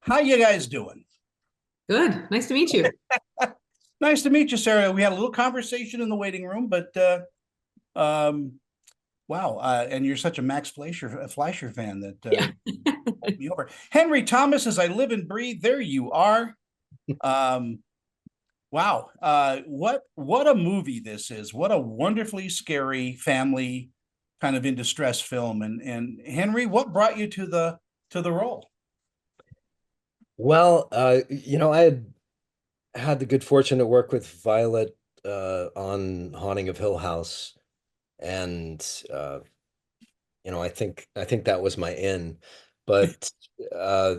How you guys doing? Good. Nice to meet you. Nice to meet you, Sarah. We had a little conversation in the waiting room, but um, wow, and you're such a Fleischer fan that Yeah. bowled me over. Henry Thomas, as I live and breathe, there you are. Um, wow, what a movie this is! What a wonderfully scary family kind of in distress film. And Henry, what brought you to the role? Well, I had the good fortune to work with Violet on Haunting of Hill House, and I think that was my in. But uh,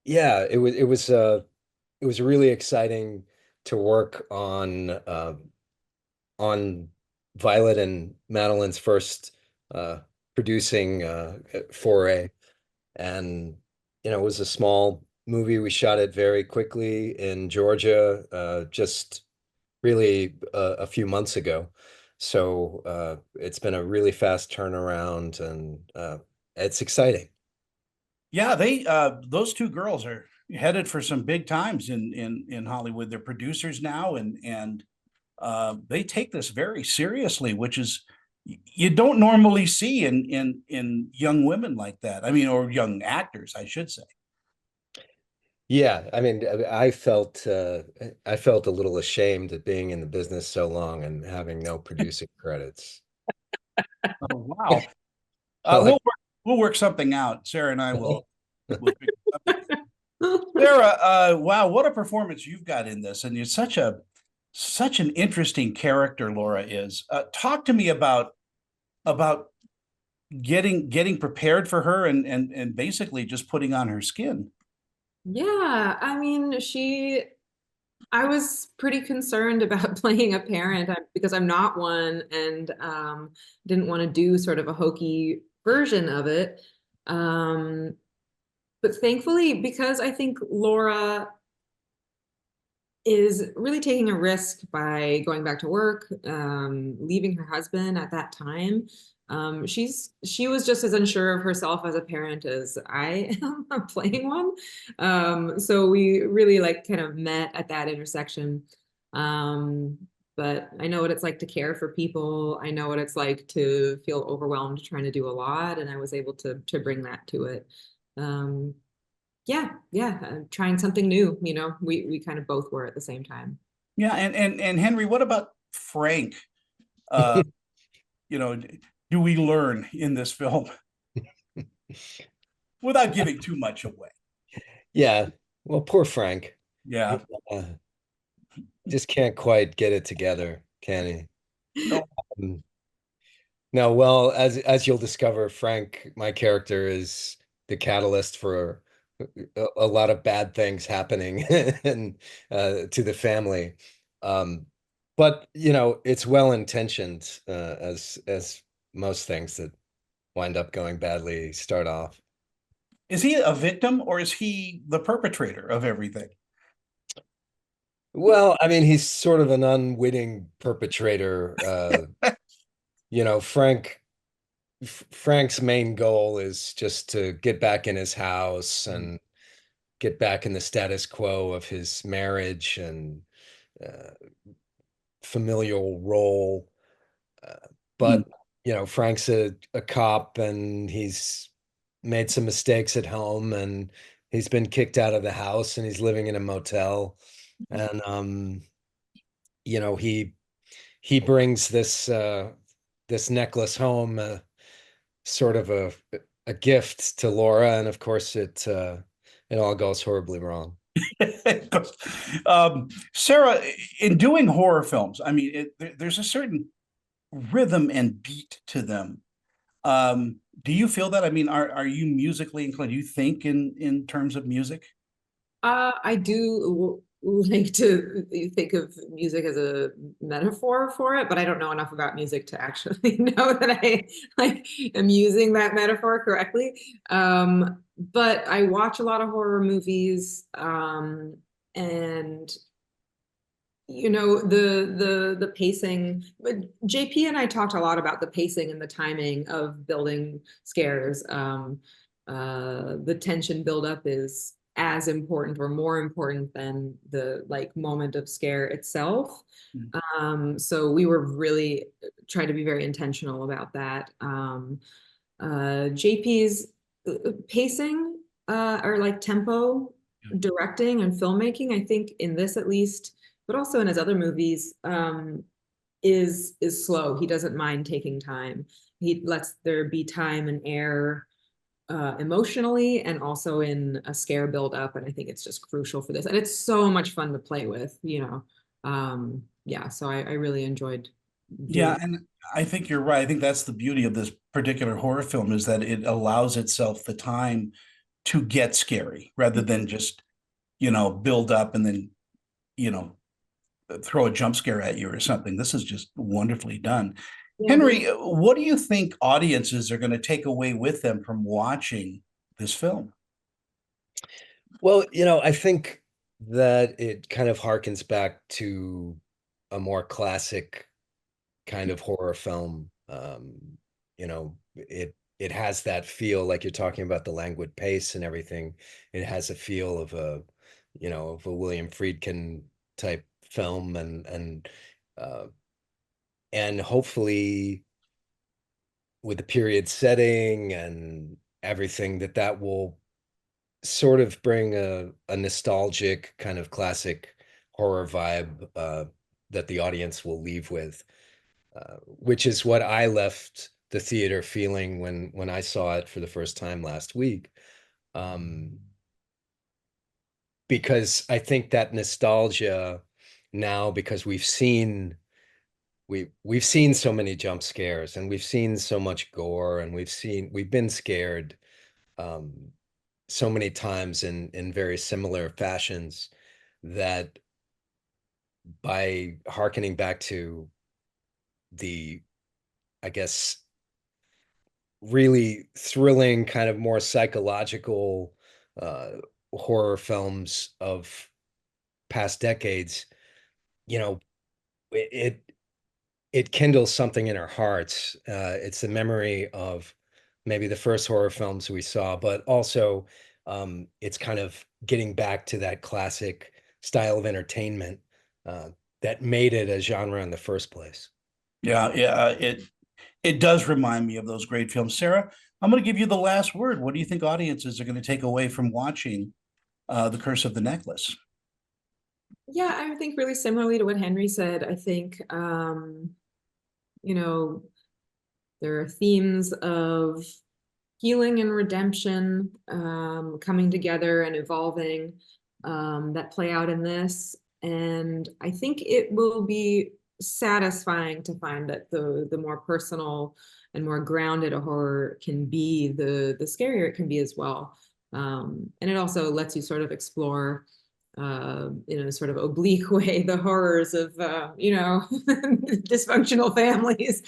yeah, it was really exciting to work on Violet and Madeline's first producing foray. And it was a small movie. We shot it very quickly in Georgia, just really a few months ago. So it's been a really fast turnaround, and it's exciting. Yeah, they those two girls are headed for some big times in Hollywood. They're producers now, and they take this very seriously, which is you don't normally see in young women like that. I mean, or young actors, I should say. Yeah, I mean, I felt a little ashamed at being in the business so long and having no producing credits. Oh, wow. I like, We'll work something out. Sarah and I will figure it out. Sarah, wow, what a performance you've got in this, and you're such an interesting character. Laura is. Talk to me about getting prepared for her and basically just putting on her skin. Yeah, I mean, I was pretty concerned about playing a parent because I'm not one and didn't want to do sort of a hokey version of it. Um, but thankfully, because I think Laura is really taking a risk by going back to work, leaving her husband at that time. She was just as unsure of herself as a parent as I am playing one. So we really like kind of met at that intersection. Um, but I know what it's like to care for people. I know what it's like to feel overwhelmed trying to do a lot, and I was able to bring that to it. Um, yeah, trying something new, we kind of both were at the same time. Yeah, and Henry, what about Frank? Uh, you know, do we learn in this film without giving too much away? yeah, well, poor Frank. Yeah. Uh, just can't quite get it together, can he? No. Um, No, well, as you'll discover, Frank, my character, is the catalyst for a lot of bad things happening and to the family. Um, but it's well intentioned, as most things that wind up going badly start off. Is he a victim or is he the perpetrator of everything? Well, I mean, he's sort of an unwitting perpetrator. Frank's main goal is just to get back in his house and get back in the status quo of his marriage and uh, familial role. Uh, Mm. but, Frank's a cop, and he's made some mistakes at home, and he's been kicked out of the house, and he's living in a motel. And, he brings this necklace home, sort of a gift to Laura, and of course it all goes horribly wrong. Sarah, in doing horror films, I mean, there's a certain rhythm and beat to them. Do you feel that? I mean, are you musically inclined? Do you think in terms of music? I do like to think of music as a metaphor for it, but I don't know enough about music to actually know that I like am using that metaphor correctly. But I watch a lot of horror movies, and the pacing, but JP and I talked a lot about the pacing and the timing of building scares. The tension buildup is as important or more important than the like moment of scare itself. So we were really trying to be very intentional about that. JP's pacing or like tempo directing and filmmaking, I think in this at least, but also in his other movies, is slow. He doesn't mind taking time. He lets there be time and air emotionally and also in a scare build up. And I think it's just crucial for this. And it's so much fun to play with, you know. Yeah, so I really enjoyed Yeah, doing. and I think you're right. I think that's the beauty of this particular horror film is that it allows itself the time to get scary rather than just, build up and then, you know, throw a jump scare at you or something. This is just wonderfully done. Yeah, Henry, what do you think audiences are going to take away with them from watching this film? Well, I think that it kind of harkens back to a more classic kind of horror film. It has that feel like you're talking about the languid pace and everything. It has a feel of a William Friedkin type film uh, and hopefully with the period setting and everything that will sort of bring a nostalgic kind of classic horror vibe that the audience will leave with, which is what I left the theater feeling when I saw it for the first time last week. Because I think that nostalgia now, because we've seen so many jump scares and we've seen so much gore and we've been scared um, so many times in very similar fashions that by hearkening back to the, I guess, really thrilling kind of more psychological uh, horror films of past decades, you know, it it kindles something in our hearts. It's the memory of maybe the first horror films we saw, but also it's kind of getting back to that classic style of entertainment uh, that made it a genre in the first place. Yeah, yeah, it does remind me of those great films. Sarah, I'm going to give you the last word. What do you think audiences are going to take away from watching The Curse of the Necklace? yeah, I think really similarly to what Henry said. I think you know, there are themes of healing and redemption coming together and evolving that play out in this. And I think it will be satisfying to find that the more personal and more grounded a horror can be, the scarier it can be as well. And it also lets you sort of explore in a sort of oblique way, the horrors of, dysfunctional families.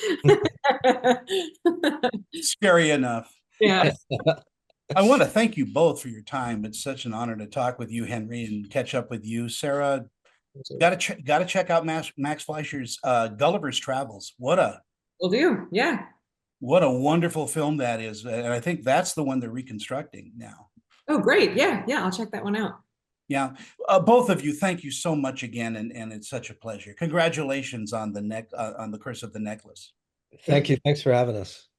Scary enough. Yeah. I want to thank you both for your time. It's such an honor to talk with you, Henry, and catch up with you, Sarah. Got to check out Max Fleischer's Gulliver's Travels. Will do. Yeah. What a wonderful film that is, and I think that's the one they're reconstructing now. Oh, great. Yeah. Yeah. I'll check that one out. Yeah, both of you, thank you so much again, and it's such a pleasure. Congratulations on the Curse of the Necklace. Thank you. Thanks for having us.